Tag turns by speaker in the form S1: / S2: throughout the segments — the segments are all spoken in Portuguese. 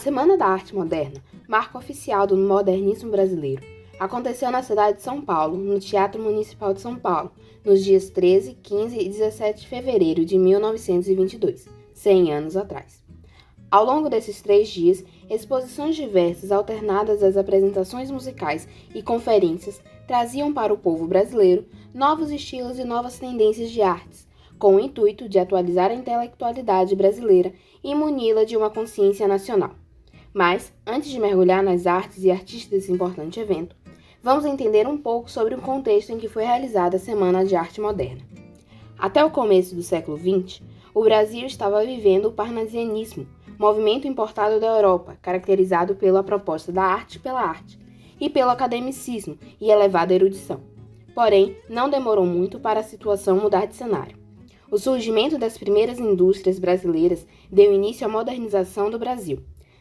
S1: Semana da Arte Moderna, marco oficial do modernismo brasileiro, aconteceu na cidade de São Paulo, no Teatro Municipal de São Paulo, nos dias 13, 15 e 17 de fevereiro de 1922, 100 anos atrás. Ao longo desses 3 dias, exposições diversas alternadas às apresentações musicais e conferências traziam para o povo brasileiro novos estilos e novas tendências de artes, com o intuito de atualizar a intelectualidade brasileira e muni-la de uma consciência nacional. Mas, antes de mergulhar nas artes e artistas desse importante evento, vamos entender um pouco sobre o contexto em que foi realizada a Semana de Arte Moderna. Até o começo do século XX, o Brasil estava vivendo o parnasianismo, movimento importado da Europa, caracterizado pela proposta da arte pela arte, e pelo academicismo e elevada erudição. Porém, não demorou muito para a situação mudar de cenário. O surgimento das primeiras indústrias brasileiras deu início à modernização do Brasil.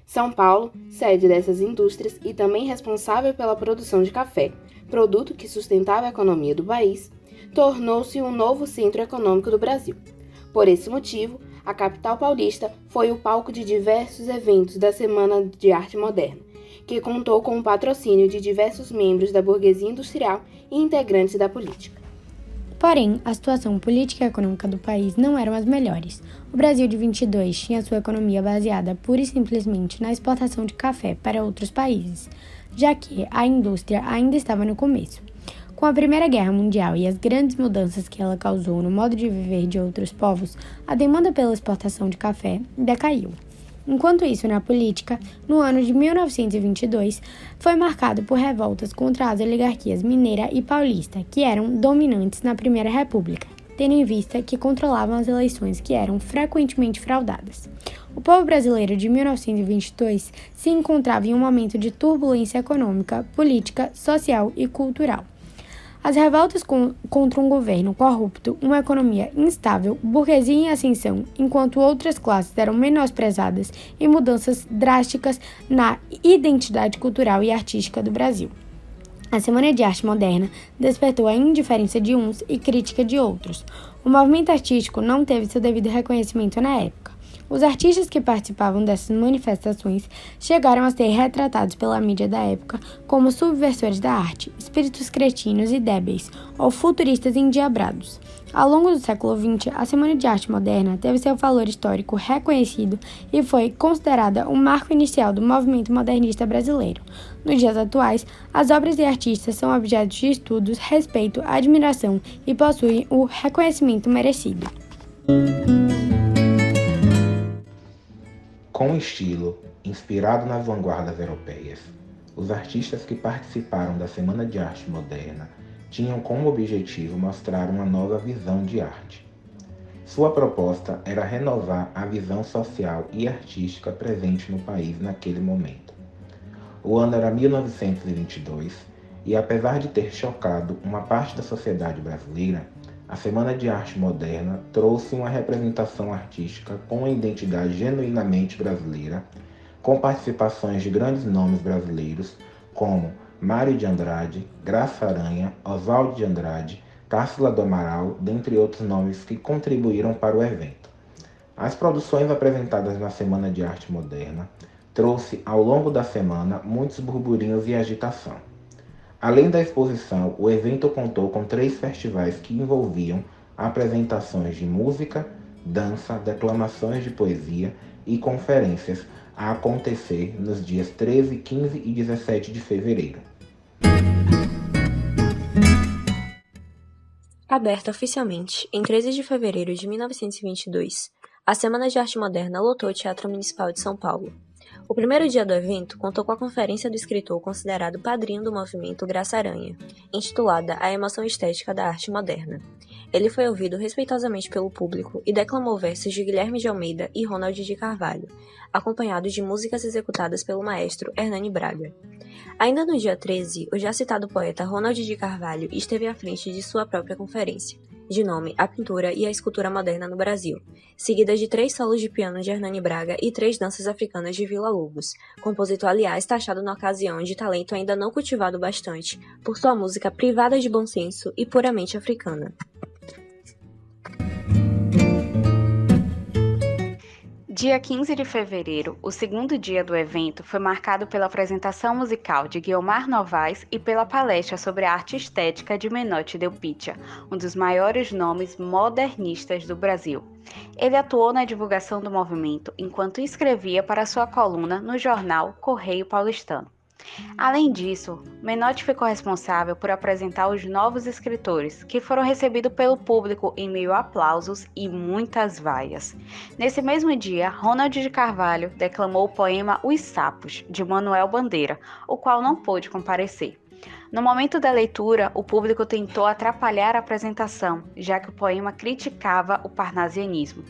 S1: São Paulo, sede dessas indústrias e também responsável pela produção de café, produto que sustentava a economia do país, tornou-se um novo centro econômico do Brasil. Por esse motivo, a capital paulista foi o palco de diversos eventos da Semana de Arte Moderna, que contou com o patrocínio de diversos membros da burguesia industrial e integrantes da política.
S2: Porém, a situação política e econômica do país não eram as melhores. O Brasil de 22 tinha sua economia baseada pura e simplesmente na exportação de café para outros países, já que a indústria ainda estava no começo. Com a Primeira Guerra Mundial e as grandes mudanças que ela causou no modo de viver de outros povos, a demanda pela exportação de café decaiu. Enquanto isso, na política, no ano de 1922, foi marcado por revoltas contra as oligarquias mineira e paulista, que eram dominantes na Primeira República, tendo em vista que controlavam as eleições que eram frequentemente fraudadas. O povo brasileiro de 1922 se encontrava em um momento de turbulência econômica, política, social e cultural. As revoltas contra um governo corrupto, uma economia instável, burguesia em ascensão, enquanto outras classes eram menosprezadas e mudanças drásticas na identidade cultural e artística do Brasil. A Semana de Arte Moderna despertou a indiferença de uns e crítica de outros. O movimento artístico não teve seu devido reconhecimento na época. Os artistas que participavam dessas manifestações chegaram a ser retratados pela mídia da época como subversores da arte, espíritos cretinos e débeis, ou futuristas endiabrados. Ao longo do século XX, a Semana de Arte Moderna teve seu valor histórico reconhecido e foi considerada o marco inicial do movimento modernista brasileiro. Nos dias atuais, as obras de artistas são objetos de estudos, respeito, admiração e possuem o reconhecimento merecido.
S3: Com estilo inspirado nas vanguardas europeias, os artistas que participaram da Semana de Arte Moderna tinham como objetivo mostrar uma nova visão de arte. Sua proposta era renovar a visão social e artística presente no país naquele momento. O ano era 1922 e, apesar de ter chocado uma parte da sociedade brasileira, a Semana de Arte Moderna trouxe uma representação artística com uma identidade genuinamente brasileira, com participações de grandes nomes brasileiros como Mário de Andrade, Graça Aranha, Oswaldo de Andrade, Tarsila do Amaral, dentre outros nomes que contribuíram para o evento. As produções apresentadas na Semana de Arte Moderna trouxe ao longo da semana muitos burburinhos e agitação. Além da exposição, o evento contou com 3 festivais que envolviam apresentações de música, dança, declamações de poesia e conferências a acontecer nos dias 13, 15 e 17 de fevereiro.
S4: Aberta oficialmente em 13 de fevereiro de 1922, a Semana de Arte Moderna lotou o Teatro Municipal de São Paulo. O primeiro dia do evento contou com a conferência do escritor considerado padrinho do movimento Graça Aranha, intitulada A Emoção Estética da Arte Moderna. Ele foi ouvido respeitosamente pelo público e declamou versos de Guilherme de Almeida e Ronald de Carvalho, acompanhados de músicas executadas pelo maestro Hernani Braga. Ainda no dia 13, o já citado poeta Ronald de Carvalho esteve à frente de sua própria conferência, de nome A Pintura e a Escultura Moderna no Brasil, seguida de 3 solos de piano de Hernani Braga e 3 danças africanas de Villa-Lobos, compositor aliás taxado na ocasião de talento ainda não cultivado bastante por sua música privada de bom senso e puramente africana.
S5: Dia 15 de fevereiro, o segundo dia do evento, foi marcado pela apresentação musical de Guiomar Novaes e pela palestra sobre a arte estética de Menotti Delpitia, um dos maiores nomes modernistas do Brasil. Ele atuou na divulgação do movimento enquanto escrevia para sua coluna no jornal Correio Paulistano. Além disso, Menotti ficou responsável por apresentar os novos escritores, que foram recebidos pelo público em meio a aplausos e muitas vaias. Nesse mesmo dia, Ronald de Carvalho declamou o poema Os Sapos, de Manuel Bandeira, o qual não pôde comparecer. No momento da leitura, o público tentou atrapalhar a apresentação, já que o poema criticava o parnasianismo.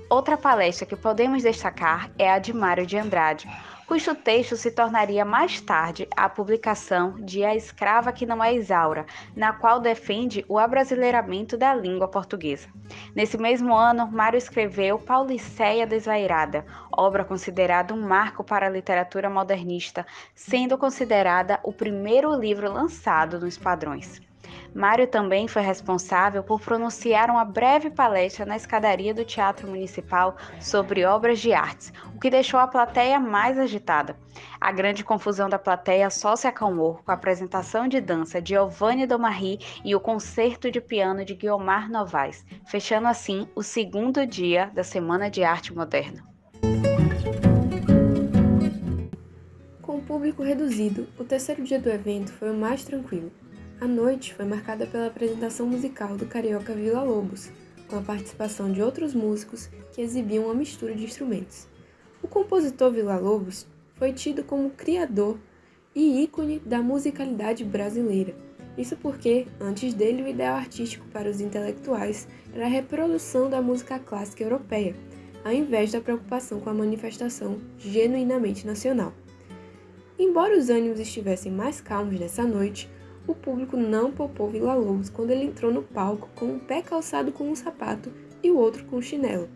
S5: Outra palestra que podemos destacar é a de Mário de Andrade, cujo texto se tornaria mais tarde a publicação de A Escrava que Não é Isaura, na qual defende o abrasileiramento da língua portuguesa. Nesse mesmo ano, Mário escreveu Pauliceia Desvairada, obra considerada um marco para a literatura modernista, sendo considerada o primeiro livro lançado nos padrões. Mário também foi responsável por pronunciar uma breve palestra na escadaria do Teatro Municipal sobre obras de artes, o que deixou a plateia mais agitada. A grande confusão da plateia só se acalmou com a apresentação de dança de Giovanni Domarry e o concerto de piano de Guiomar Novaes, fechando assim o segundo dia da Semana de Arte Moderna.
S6: Com o público reduzido, o terceiro dia do evento foi o mais tranquilo. A noite foi marcada pela apresentação musical do carioca Villa-Lobos, com a participação de outros músicos que exibiam uma mistura de instrumentos. O compositor Villa-Lobos foi tido como criador e ícone da musicalidade brasileira. Isso porque, antes dele, o ideal artístico para os intelectuais era a reprodução da música clássica europeia, ao invés da preocupação com a manifestação genuinamente nacional. Embora os ânimos estivessem mais calmos nessa noite, o público não poupou Villa-Lobos quando ele entrou no palco com um pé calçado com um sapato e o outro com um chinelo.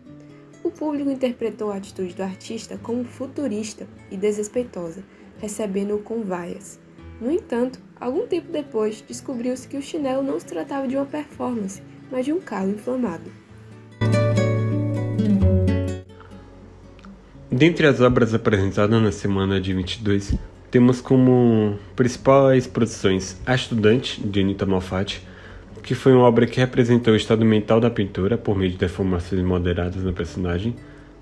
S6: O público interpretou a atitude do artista como futurista e desrespeitosa, recebendo-o com vaias. No entanto, algum tempo depois, descobriu-se que o chinelo não se tratava de uma performance, mas de um calo inflamado.
S7: Dentre as obras apresentadas na semana de 22, temos como principais produções A Estudante, de Anita Malfatti, que foi uma obra que representou o estado mental da pintora por meio de deformações moderadas na personagem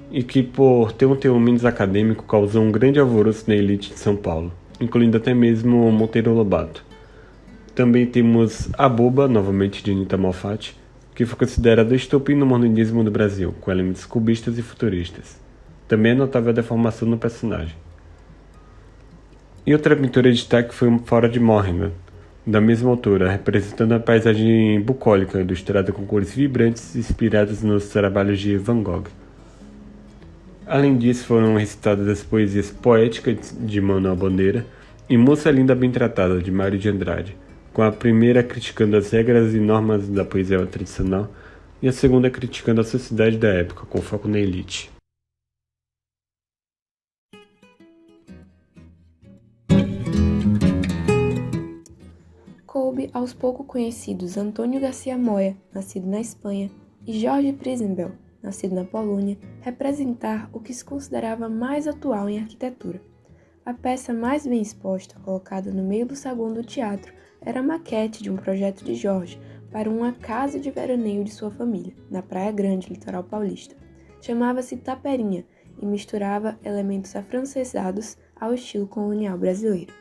S7: e que, por ter um teor menos acadêmico, causou um grande alvoroço na elite de São Paulo, incluindo até mesmo Monteiro Lobato. Também temos A Boba, novamente de Anita Malfatti, que foi considerado o estopim do modernismo do Brasil, com elementos cubistas e futuristas. Também é notável a deformação no personagem. E outra pintura de destaque foi Fora de Morrigan, da mesma autora, representando a paisagem bucólica, ilustrada com cores vibrantes inspiradas nos trabalhos de Van Gogh. Além disso, foram recitadas as poesias Poética, de Manuel Bandeira, e Moça Linda Bem Tratada, de Mário de Andrade, com a primeira criticando as regras e normas da poesia tradicional e a segunda criticando a sociedade da época, com foco na elite.
S6: Coube aos pouco conhecidos Antônio Garcia Moya, nascido na Espanha, e Jorge Prizrenbel, nascido na Polônia, representar o que se considerava mais atual em arquitetura. A peça mais bem exposta, colocada no meio do saguão do teatro, era a maquete de um projeto de Jorge para uma casa de veraneio de sua família, na Praia Grande, litoral paulista. Chamava-se Taperinha e misturava elementos afrancesados ao estilo colonial brasileiro.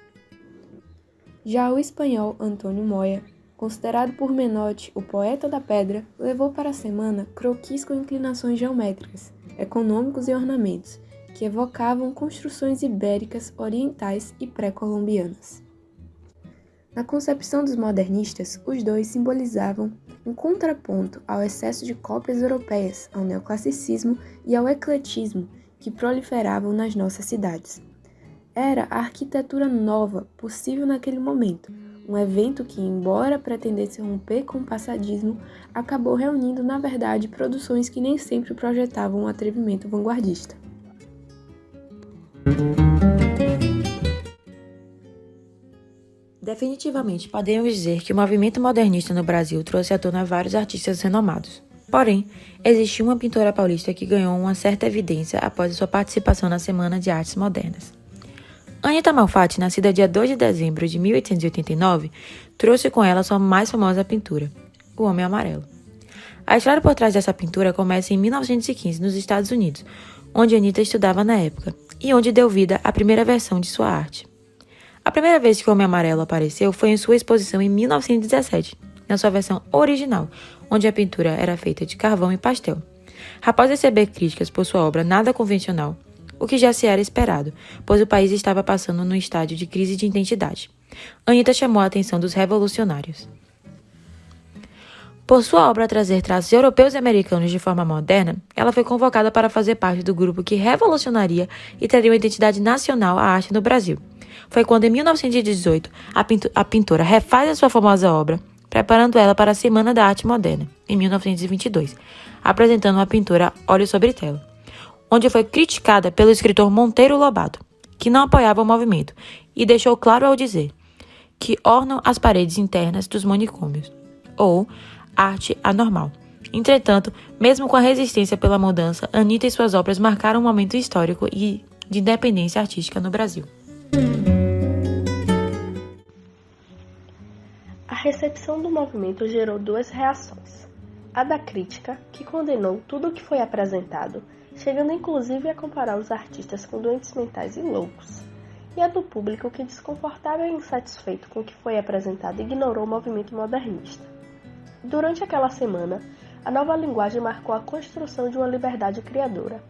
S6: Já o espanhol Antônio Moya, considerado por Menotti o poeta da pedra, levou para a semana croquis com inclinações geométricas, econômicos e ornamentos, que evocavam construções ibéricas, orientais e pré-colombianas. Na concepção dos modernistas, os dois simbolizavam um contraponto ao excesso de cópias europeias, ao neoclassicismo e ao ecletismo que proliferavam nas nossas cidades. Era a arquitetura nova possível naquele momento, um evento que, embora pretendesse romper com o passadismo, acabou reunindo, na verdade, produções que nem sempre projetavam um atrevimento vanguardista.
S8: Definitivamente, podemos dizer que o movimento modernista no Brasil trouxe à tona vários artistas renomados. Porém, existiu uma pintora paulista que ganhou uma certa evidência após sua participação na Semana de Artes Modernas. Anita Malfatti, nascida dia 2 de dezembro de 1889, trouxe com ela sua mais famosa pintura, O Homem Amarelo. A história por trás dessa pintura começa em 1915, nos Estados Unidos, onde Anita estudava na época, e onde deu vida à primeira versão de sua arte. A primeira vez que o Homem Amarelo apareceu foi em sua exposição em 1917, na sua versão original, onde a pintura era feita de carvão e pastel. Após receber críticas por sua obra nada convencional, o que já se era esperado, pois o país estava passando num estádio de crise de identidade, Anita chamou a atenção dos revolucionários. Por sua obra trazer traços europeus e americanos de forma moderna, ela foi convocada para fazer parte do grupo que revolucionaria e traria uma identidade nacional à arte no Brasil. Foi quando, em 1918, a pintora refaz a sua famosa obra, preparando ela para a Semana da Arte Moderna, em 1922, apresentando uma pintura óleo sobre tela, onde foi criticada pelo escritor Monteiro Lobato, que não apoiava o movimento, e deixou claro ao dizer que ornam as paredes internas dos manicômios, ou arte anormal. Entretanto, mesmo com a resistência pela mudança, Anita e suas obras marcaram um momento histórico e de independência artística no Brasil.
S9: A recepção do movimento gerou duas reações. A da crítica, que condenou tudo o que foi apresentado, chegando inclusive a comparar os artistas com doentes mentais e loucos. E a do público, que, desconfortável e insatisfeito com o que foi apresentado, ignorou o movimento modernista. Durante aquela semana, a nova linguagem marcou a construção de uma liberdade criadora,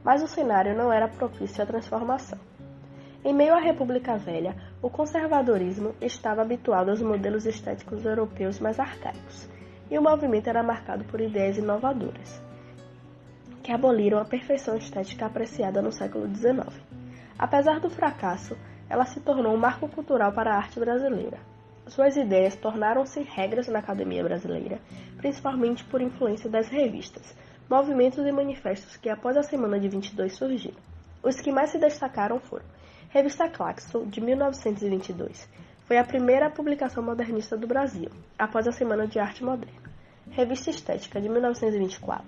S9: mas o cenário não era propício à transformação. Em meio à República Velha, o conservadorismo estava habituado aos modelos estéticos europeus mais arcaicos, e o movimento era marcado por ideias inovadoras, que aboliram a perfeição estética apreciada no século XIX. Apesar do fracasso, ela se tornou um marco cultural para a arte brasileira. Suas ideias tornaram-se regras na academia brasileira, principalmente por influência das revistas, movimentos e manifestos que após a Semana de 22 surgiram. Os que mais se destacaram foram Revista Claxon, de 1922, foi a primeira publicação modernista do Brasil, após a Semana de Arte Moderna. Revista Estética, de 1924,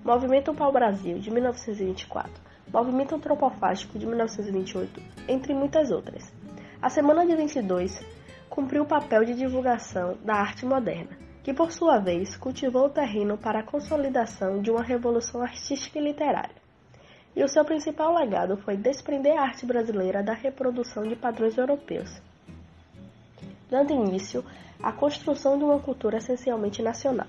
S9: Movimento Pau-Brasil, de 1924, Movimento Antropofágico, de 1928, entre muitas outras. A Semana de 22 cumpriu o papel de divulgação da arte moderna, que por sua vez cultivou o terreno para a consolidação de uma revolução artística e literária. E o seu principal legado foi desprender a arte brasileira da reprodução de padrões europeus, dando início à construção de uma cultura essencialmente nacional.